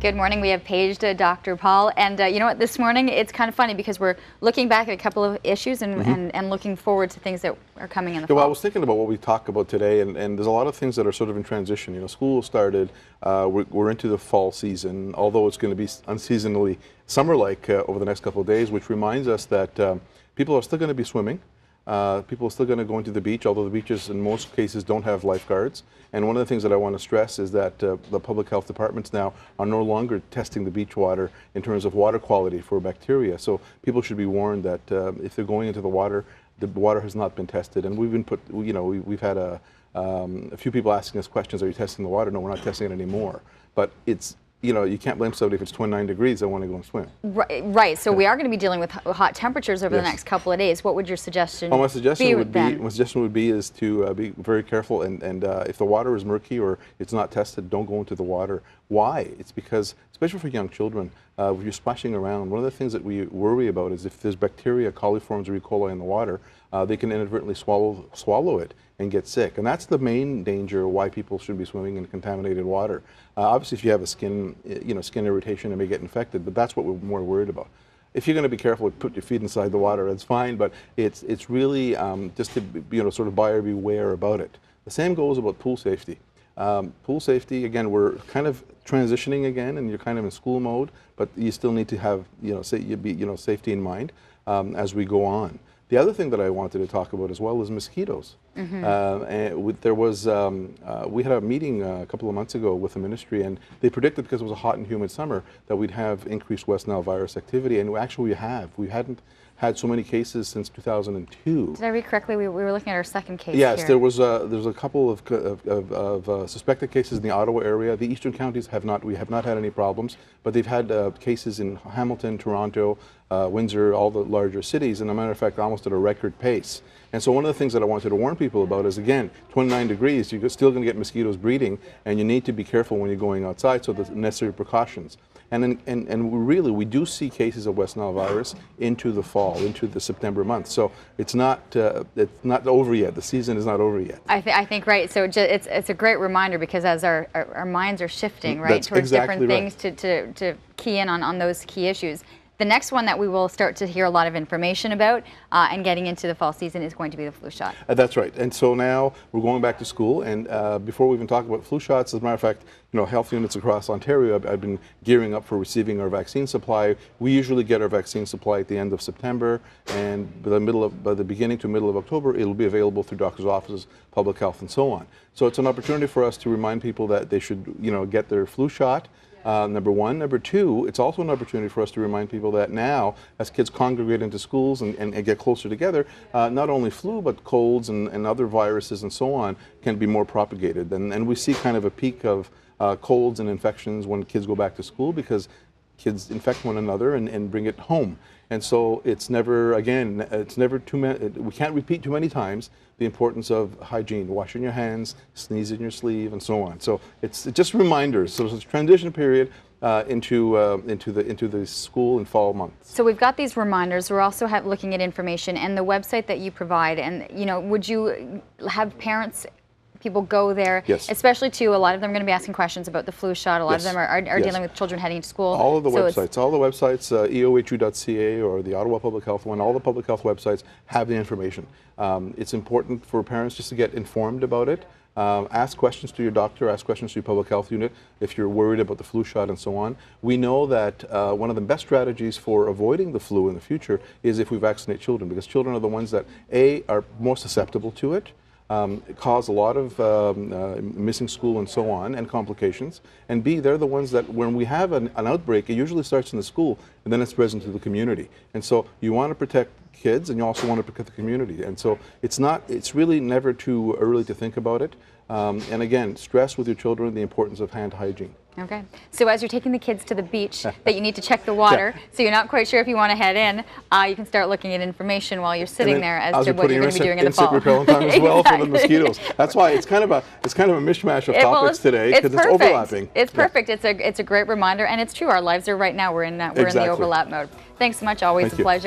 Good morning. We have paged Dr. Paul, and you know what? This morning it's kind of funny because we're looking back at a couple of issues and looking forward to things that are coming in the fall. Well, I was thinking about what we talk about today, and there's a lot of things that are sort of in transition. You know, school started. We're into the fall season, although it's going to be unseasonably summer-like over the next couple of days, which reminds us that people are still going to be swimming. People are still going to go into the beach, although the beaches in most cases don't have lifeguards. And one of the things that I want to stress is that the public health departments now are no longer testing the beach water in terms of water quality for bacteria. So people should be warned that if they're going into the water has not been tested. And we've had a few people asking us questions, are you testing the water? No, we're not testing it anymore. But it's, you can't blame somebody if it's 29 degrees, they want to go and swim. Right. So we are going to be dealing with hot temperatures over the next couple of days. What would your suggestion be? My suggestion would be is to be very careful, and if the water is murky or it's not tested, don't go into the water. Why? It's because, especially for young children, when you're splashing around, one of the things that we worry about is if there's bacteria, coliforms, or E. coli in the water, they can inadvertently swallow it and get sick. And that's the main danger why people should be swimming in contaminated water. Obviously, if you have a skin irritation, it may get infected, but that's what we're more worried about. If you're going to be careful, put your feet inside the water, that's fine, but it's really just to sort of buyer beware about it. The same goes about pool safety. Pool safety, again, we're kind of transitioning again, and you're kind of in school mode, but you still need to have safety in mind as we go on. The other thing that I wanted to talk about as well is mosquitoes. And we had a meeting a couple of months ago with the ministry, and they predicted, because it was a hot and humid summer, that we'd have increased West Nile virus activity, and actually we have. We hadn't had so many cases since 2002. Did I read correctly? We were looking at our second case. Yes, here. there was a couple of suspected cases in the Ottawa area. The eastern counties we have not had any problems, but they've had cases in Hamilton, Toronto, Windsor, all the larger cities, and as a matter of fact, almost at a record pace. And so one of the things that I wanted to warn people about is, again, 29 degrees, you're still going to get mosquitoes breeding, and you need to be careful when you're going outside, so the necessary precautions. And really, we do see cases of West Nile virus into the fall, into the September month. So it's not over yet. The season is not over yet. I think right. So it's a great reminder, because as our minds are shifting towards exactly different things to key in on those key issues. The next one that we will start to hear a lot of information about and getting into the fall season is going to be the flu shot. That's right. And so now we're going back to school, and before we even talk about flu shots, as a matter of fact, health units across Ontario, I've been gearing up for receiving our vaccine supply. We usually get our vaccine supply at the end of September, and by the beginning to middle of October, it'll be available through doctors' offices, public health, and so on. So it's an opportunity for us to remind people that they should, get their flu shot. Number one. Number two, it's also an opportunity for us to remind people that now, as kids congregate into schools and get closer together, not only flu, but colds and other viruses and so on can be more propagated. And we see kind of a peak of colds and infections when kids go back to school, because kids infect one another and bring it home. And so it's never too many, we can't repeat too many times the importance of hygiene, washing your hands, sneeze in your sleeve, and so on. So it's just reminders. So it's a transition period into the school and fall months. So we've got these reminders. We're also looking at information and the website that you provide. And would you have people go there, yes, especially a lot of them are going to be asking questions about the flu shot. A lot of them are dealing with children heading to school. All of the websites, eohu.ca or the Ottawa Public Health one, all the public health websites have the information. It's important for parents just to get informed about it. Ask questions to your doctor, ask questions to your public health unit if you're worried about the flu shot and so on. We know that one of the best strategies for avoiding the flu in the future is if we vaccinate children, because children are the ones that, A, are more susceptible to it, cause a lot of missing school and so on, and complications, and B, they're the ones that when we have an outbreak, it usually starts in the school and then it spreads into the community. And so you want to protect kids, and you also want to protect the community. And so it's really never too early to think about it. And again, stress with your children the importance of hand hygiene. Okay. So as you're taking the kids to the beach, that you need to check the water, so you're not quite sure if you want to head in, you can start looking at information while you're sitting there as to what you're going to be doing in the fall. Repellent on as well for the mosquitoes. That's why it's kind of a mishmash of topics today, because it's overlapping. It's perfect. It's a great reminder, and it's true. Our lives are right now. We're in the overlap mode. Thanks so much. Always a pleasure.